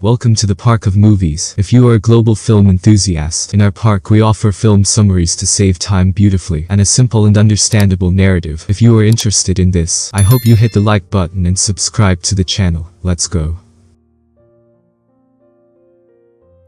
Welcome to the Park of Movies. If you are a global film enthusiast, in our park we offer film summaries to save time beautifully and a simple and understandable narrative. If you are interested in this, I hope you hit the like button and subscribe to the channel. Let's go.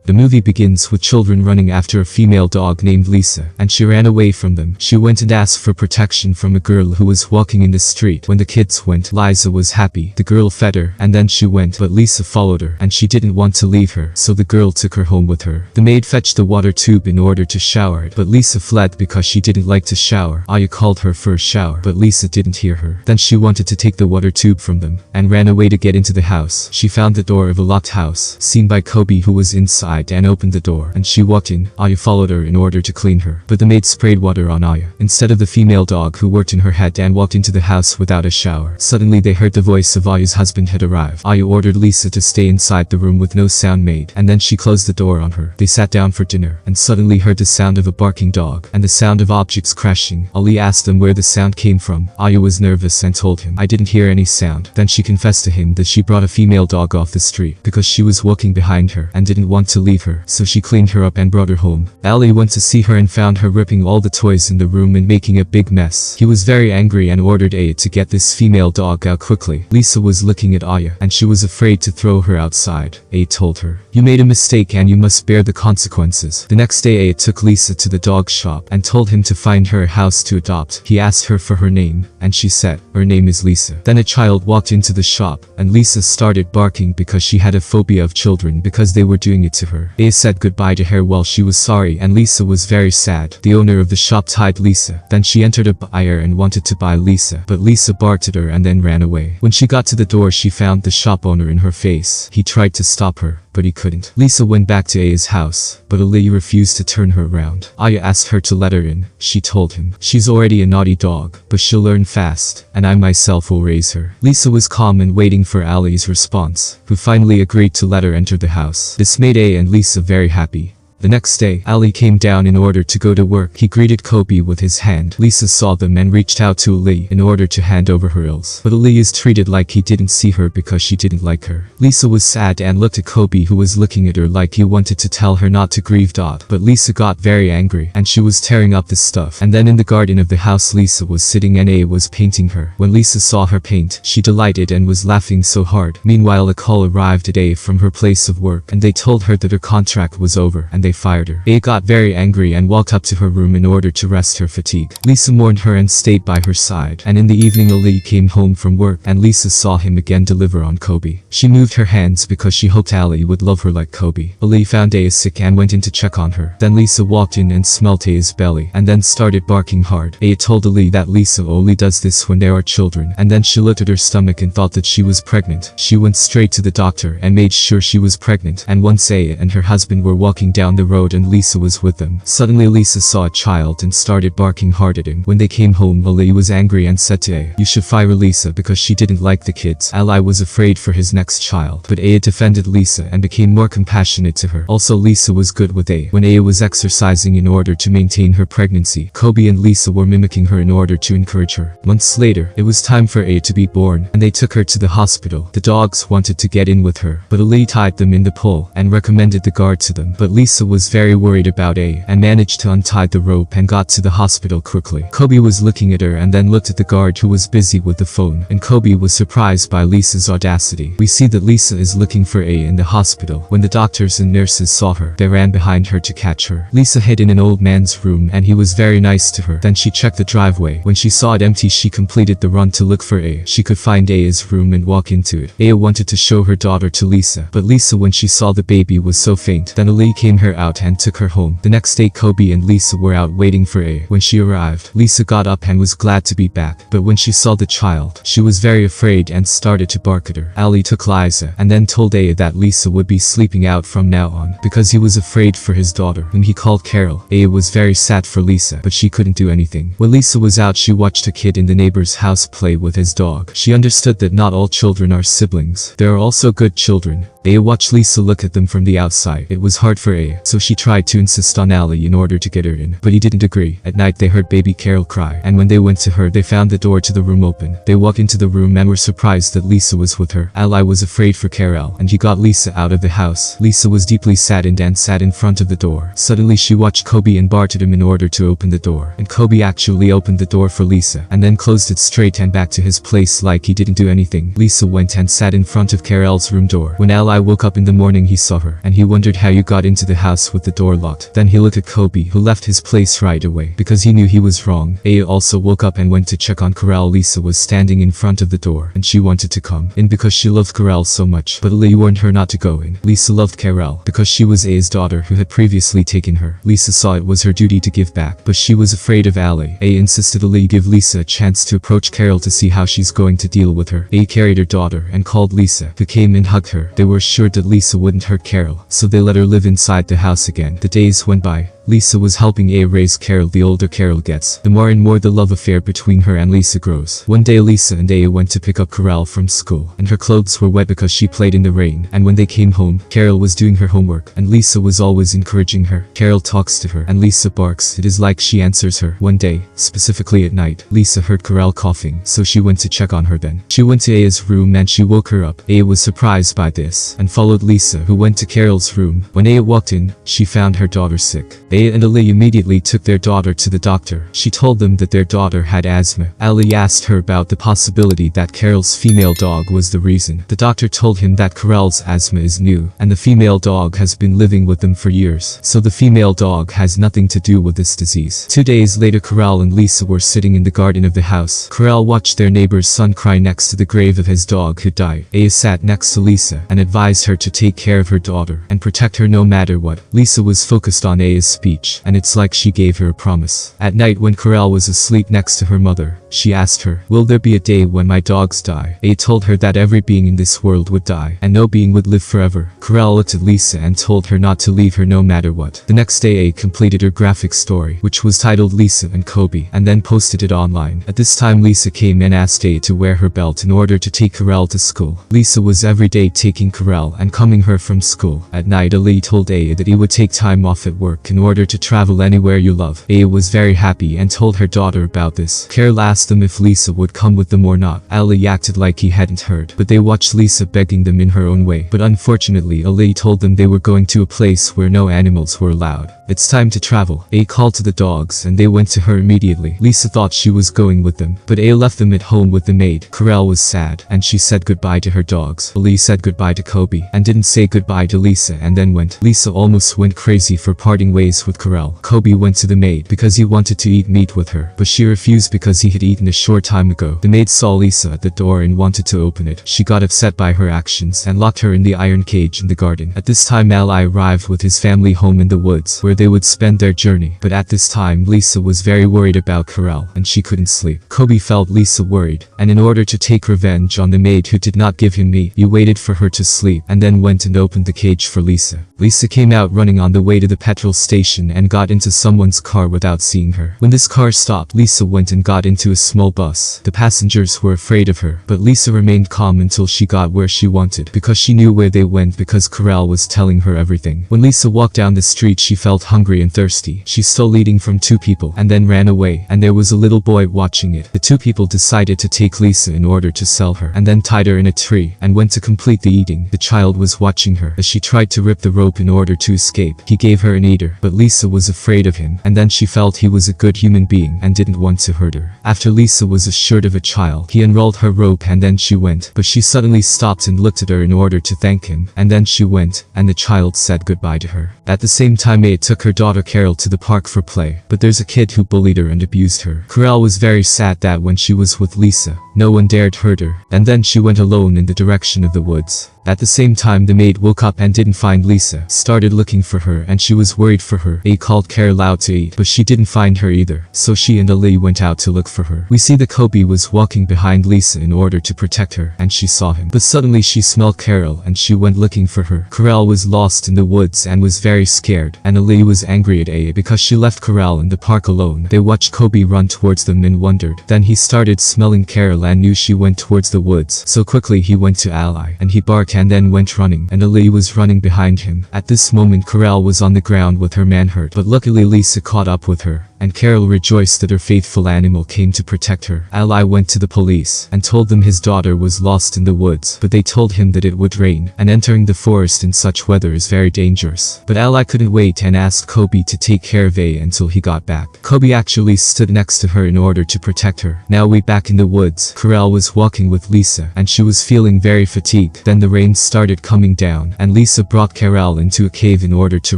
The movie begins with children running after a female dog named Lisa, and she ran away from them. She went and asked for protection from a girl who was walking in the street. When the kids went, Liza was happy. The girl fed her, and then she went, but Lisa followed her, and she didn't want to leave her, so the girl took her home with her. The maid fetched the water tube in order to shower it, but Lisa fled because she didn't like to shower. Aya called her for a shower, but Lisa didn't hear her. Then she wanted to take the water tube from them, and ran away to get into the house. She found the door of a locked house, seen by Kobe, who was inside, and opened the door, and she walked in. Aya followed her in order to clean her, but the maid sprayed water on Aya instead of the female dog who worked in her head and walked into the house without a shower. Suddenly they heard the voice of Aya's husband had arrived. Aya ordered Lisa to stay inside the room with no sound made, and then she closed the door on her. They sat down for dinner, and suddenly heard the sound of a barking dog and the sound of objects crashing. Ali asked them where the sound came from. Aya was nervous and told him, "I didn't hear any sound." Then she confessed to him that she brought a female dog off the street because she was walking behind her and didn't want to leave her, so she cleaned her up and brought her home. Ali went to see her and found her ripping all the toys in the room and making a big mess. He was very angry and ordered Aya to get this female dog out quickly. Lisa was looking at Aya, and she was afraid to throw her outside. Aya told her, "You made a mistake and you must bear the consequences." The next day Aya took Lisa to the dog shop and told him to find her a house to adopt. He asked her for her name, and she said, "Her name is Lisa." Then a child walked into the shop, and Lisa started barking because she had a phobia of children because they were doing it to her. Aya said goodbye to her while she was sorry, and Lisa was very sad. The owner of the shop tied Lisa. Then she entered a buyer and wanted to buy Lisa, but Lisa barked at her and then ran away. When she got to the door, she found the shop owner in her face. He tried to stop her, but he couldn't. Lisa went back to Aya's house, but Ali refused to turn her around. Aya asked her to let her in. She told him, "She's already a naughty dog, but she'll learn fast, and I myself will raise her." Lisa was calm and waiting for Ali's response, who finally agreed to let her enter the house. This made Aya and Lisa very happy. The next day, Ali came down in order to go to work. He greeted Kobe with his hand. Lisa saw them and reached out to Ali in order to hand over her ills. But Ali is treated like he didn't see her because she didn't like her. Lisa was sad and looked at Kobe, who was looking at her like he wanted to tell her not to grieve. But Lisa got very angry and she was tearing up the stuff. And then in the garden of the house Lisa was sitting and Aya was painting her. When Lisa saw her paint, she delighted and was laughing so hard. Meanwhile, a call arrived at Aya from her place of work, and they told her that her contract was over and they fired her. Aya got very angry and walked up to her room in order to rest her fatigue. Lisa mourned her and stayed by her side, and in the evening Ali came home from work and Lisa saw him again deliver on Kobe. She moved her hands because she hoped Ali would love her like Kobe. Ali found Aya sick and went in to check on her. Then Lisa walked in and smelt Aya's belly and then started barking hard. Aya told Ali that Lisa only does this when there are children, and then she looked at her stomach and thought that she was pregnant. She went straight to the doctor and made sure she was pregnant, and once Aya and her husband were walking down the road and Lisa was with them. Suddenly Lisa saw a child and started barking hard at him. When they came home, Ali was angry and said to Aya, "You should fire Lisa because she didn't like the kids." Ali was afraid for his next child, but Aya defended Lisa and became more compassionate to her. Also, Lisa was good with Aya. When Aya was exercising in order to maintain her pregnancy, Kobe and Lisa were mimicking her in order to encourage her. Months later, it was time for Aya to be born, and they took her to the hospital. The dogs wanted to get in with her, but Ali tied them in the pole and recommended the guard to them. But Lisa was very worried about Aya and managed to untie the rope and got to the hospital quickly. Kobe was looking at her and then looked at the guard who was busy with the phone, and Kobe was surprised by Lisa's audacity. We see that Lisa is looking for Aya in the hospital. When the doctors and nurses saw her, they ran behind her to catch her. Lisa hid in an old man's room and he was very nice to her. Then she checked the driveway. When she saw it empty, she completed the run to look for Aya. She could find Aya's room and walk into it. Aya wanted to show her daughter to Lisa, but Lisa, when she saw the baby, was so faint. Then Ali came her out and took her home. The next day Kobe and Lisa were out waiting for Aya. When she arrived, Lisa got up and was glad to be back, but when she saw the child, she was very afraid and started to bark at her. Ali took Lisa and then told Aya that Lisa would be sleeping out from now on because he was afraid for his daughter, whom he called Carol. Aya was very sad for Lisa, but she couldn't do anything. When Lisa was out, she watched a kid in the neighbor's house play with his dog. She understood that not all children are siblings. There are also good children. Aya watched Lisa look at them from the outside. It was hard for Aya, so she tried to insist on Ali in order to get her in, but he didn't agree. At night they heard baby Carol cry, and when they went to her they found the door to the room open. They walked into the room and were surprised that Lisa was with her. Ali was afraid for Carol, and he got Lisa out of the house. Lisa was deeply saddened and sat in front of the door. Suddenly she watched Kobe and bartered him in order to open the door, and Kobe actually opened the door for Lisa, and then closed it straight and back to his place like he didn't do anything. Lisa went and sat in front of Carol's room door. When Ali woke up in the morning he saw her, and he wondered how you got into the house with the door locked. Then he looked at Kobe, who left his place right away, because he knew he was wrong. Aya also woke up and went to check on Carol. Lisa was standing in front of the door, and she wanted to come in because she loved Carol so much, but Ali warned her not to go in. Lisa loved Carol because she was Aya's daughter who had previously taken her. Lisa saw it was her duty to give back, but she was afraid of Ali. Aya insisted Ali give Lisa a chance to approach Carol to see how she's going to deal with her. Aya carried her daughter and called Lisa, who came and hugged her. They were assured that Lisa wouldn't hurt Carol, so they let her live inside the house again. The days went by. Lisa was helping Aya raise Carol. The older Carol gets, the more and more the love affair between her and Lisa grows. One day Lisa and Aya went to pick up Carol from school, and her clothes were wet because she played in the rain. And when they came home, Carol was doing her homework, and Lisa was always encouraging her. Carol talks to her, and Lisa barks. It is like she answers her. One day, specifically at night, Lisa heard Carol coughing, so she went to check on her. Then she went to Aya's room and she woke her up. Aya was surprised by this, and followed Lisa, who went to Carol's room. When Aya walked in, she found her daughter sick. Aya and Ali immediately took their daughter to the doctor. She told them that their daughter had asthma. Ali asked her about the possibility that Carol's female dog was the reason. The doctor told him that Carol's asthma is new, and the female dog has been living with them for years, so the female dog has nothing to do with this disease. 2 days later, Carol and Lisa were sitting in the garden of the house. Carol watched their neighbor's son cry next to the grave of his dog who died. Aya sat next to Lisa and advised her to take care of her daughter and protect her no matter what. Lisa was focused on Aya's speech, and it's like she gave her a promise. At night when Carol was asleep next to her mother, she asked her, "Will there be a day when my dogs die?" Aya told her that every being in this world would die, and no being would live forever. Carol looked at Lisa and told her not to leave her no matter what. The next day Aya completed her graphic story, which was titled Lisa and Kobe, and then posted it online. At this time Lisa came and asked Aya to wear her belt in order to take Carol to school. Lisa was every day taking Carol and coming her from school. At night Ali told Aya that he would take time off at work in order to travel anywhere you love. Aya was very happy and told her daughter about this. Carol asked them if Lisa would come with them or not. Ali acted like he hadn't heard, but they watched Lisa begging them in her own way. But unfortunately Ali told them they were going to a place where no animals were allowed. It's time to travel. Aya called to the dogs and they went to her immediately. Lisa thought she was going with them, but Aya left them at home with the maid. Carol was sad and she said goodbye to her dogs. Ali said goodbye to Kobe and didn't say goodbye to Lisa and then went. Lisa almost went crazy for parting ways with Carol. Kobe went to the maid because he wanted to eat meat with her, but she refused because he had eaten a short time ago. The maid saw Lisa at the door and wanted to open it. She got upset by her actions and locked her in the iron cage in the garden. At this time Ali arrived with his family home in the woods where they would spend their journey, but at this time Lisa was very worried about Carol and she couldn't sleep. Kobe felt Lisa worried, and in order to take revenge on the maid who did not give him meat, he waited for her to sleep and then went and opened the cage for Lisa. Lisa came out running on the way to the petrol station and got into someone's car without seeing her. When this car stopped, Lisa went and got into a small bus. The passengers were afraid of her, but Lisa remained calm until she got where she wanted because she knew where they went because Carol was telling her everything. When Lisa walked down the street she felt hungry and thirsty. She stole eating from 2 people and then ran away, and there was a little boy watching it. The 2 people decided to take Lisa in order to sell her and then tied her in a tree and went to complete the eating. The child was watching her as she tried to rip the rope in order to escape. He gave her an eater, but Lisa was afraid of him, and then she felt he was a good human being and didn't want to hurt her. After Lisa was assured of a child, he unrolled her rope and then she went, but she suddenly stopped and looked at her in order to thank him, and then she went, and the child said goodbye to her. At the same time Aya took her daughter Carol to the park for play, but there's a kid who bullied her and abused her. Carol was very sad that when she was with Lisa, no one dared hurt her, and then she went alone in the direction of the woods. At the same time the maid woke up and didn't find Lisa, started looking for her and she was worried for her. Aya called Carol out to eat, but she didn't find her either, so she and Ali went out to look for her. We see that Kobe was walking behind Lisa in order to protect her, and she saw him. But suddenly she smelled Carol and she went looking for her. Carol was lost in the woods and was very scared, and Ali was angry at Aya because she left Carol in the park alone. They watched Kobe run towards them and wondered. Then he started smelling Carol Carol and knew she went towards the woods. So quickly he went to Ally, and he barked and then went running, and Ali was running behind him. At this moment Carol was on the ground with her man hurt, but luckily Lisa caught up with her, and Carol rejoiced that her faithful animal came to protect her. Ally went to the police and told them his daughter was lost in the woods, but they told him that it would rain, and entering the forest in such weather is very dangerous. But Ally couldn't wait and asked Kobe to take care of A until he got back. Kobe actually stood next to her in order to protect her. Now we back in the woods. Carol was walking with Lisa, and she was feeling very fatigued. Then the rain started coming down, and Lisa brought Carol into a cave in order to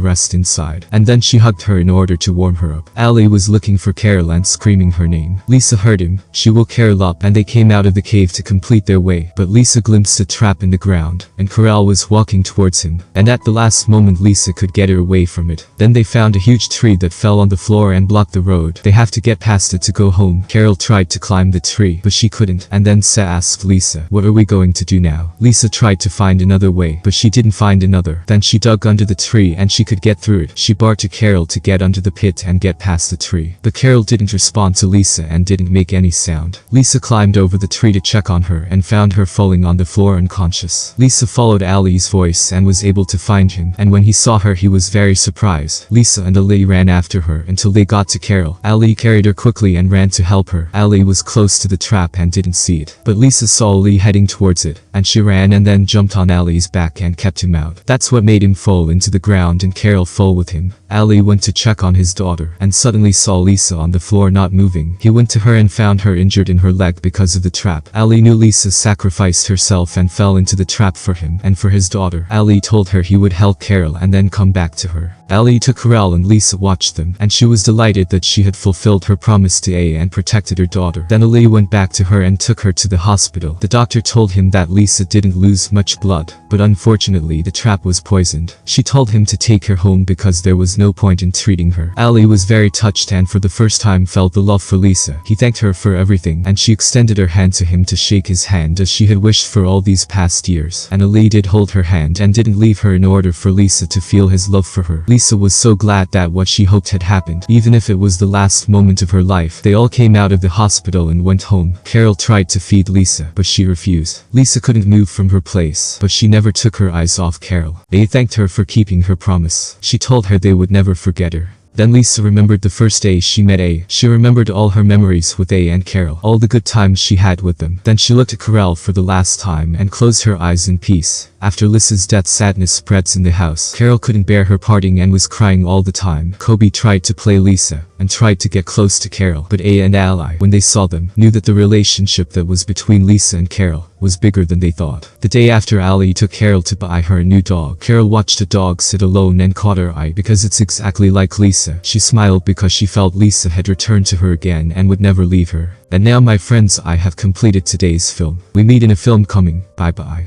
rest inside, and then she hugged her in order to warm her up. Ali was looking for Carol and screaming her name. Lisa heard him. She woke Carol up, and they came out of the cave to complete their way, but Lisa glimpsed a trap in the ground, and Carol was walking towards him, and at the last moment Lisa could get her away from it. Then they found a huge tree that fell on the floor and blocked the road. They have to get past it to go home. Carol tried to climb the tree, but she couldn't, and then Sa asked Lisa, "What are we going to do now?" Lisa tried to find another way, but she didn't find another. Then she dug under the tree and she could get through it. She barked to Carol to get under the pit and get past the tree, but Carol didn't respond to Lisa and didn't make any sound. Lisa climbed over the tree to check on her and found her falling on the floor unconscious. Lisa followed Ali's voice and was able to find him, and when he saw her he was very surprised. Lisa and Ali ran after her until they got to Carol. Ali carried her quickly and ran to help her. Ali was close to the trap and didn't see it, but Lisa saw Ali heading towards it, and she ran and then jumped on Ali's back and kept him out. That's what made him fall into the ground, and Carol fell with him. Ali went to check on his daughter and suddenly saw Lisa on the floor not moving. He went to her and found her injured in her leg because of the trap. Ali knew Lisa sacrificed herself and fell into the trap for him and for his daughter. Ali told her he would help Carol and then come back to her. Ali took Carol and Lisa watched them, and she was delighted that she had fulfilled her promise to A and protected her daughter. Then Ali went back to her and took her to the hospital. The doctor told him that Lisa didn't lose much blood, but unfortunately the trap was poisoned. She told him to take her home because there was no point in treating her. Ali was very touched and for the first time felt the love for Lisa. He thanked her for everything, and she extended her hand to him to shake his hand as she had wished for all these past years. And Ali did hold her hand and didn't leave her in order for Lisa to feel his love for her. Lisa was so glad that what she hoped had happened, even if it was the last moment of her life. They all came out of the hospital and went home. Carol tried to feed Lisa, but she refused. Lisa couldn't move from her place, but she never took her eyes off Carol. They thanked her for keeping her promise. She told her they would never forget her. Then Lisa remembered the first day she met A. She remembered all her memories with A and Carol, all the good times she had with them. Then she looked at Carol for the last time and closed her eyes in peace. After Lisa's death, sadness spreads in the house. Carol couldn't bear her parting and was crying all the time. Kobe tried to play Lisa and tried to get close to Carol, but A and Ali, when they saw them, knew that the relationship that was between Lisa and Carol was bigger than they thought. The day after Ali took Carol to buy her a new dog, Carol watched a dog sit alone and caught her eye because it's exactly like Lisa. She smiled because she felt Lisa had returned to her again and would never leave her. And now my friends, I have completed today's film. We meet in a film coming. Bye bye.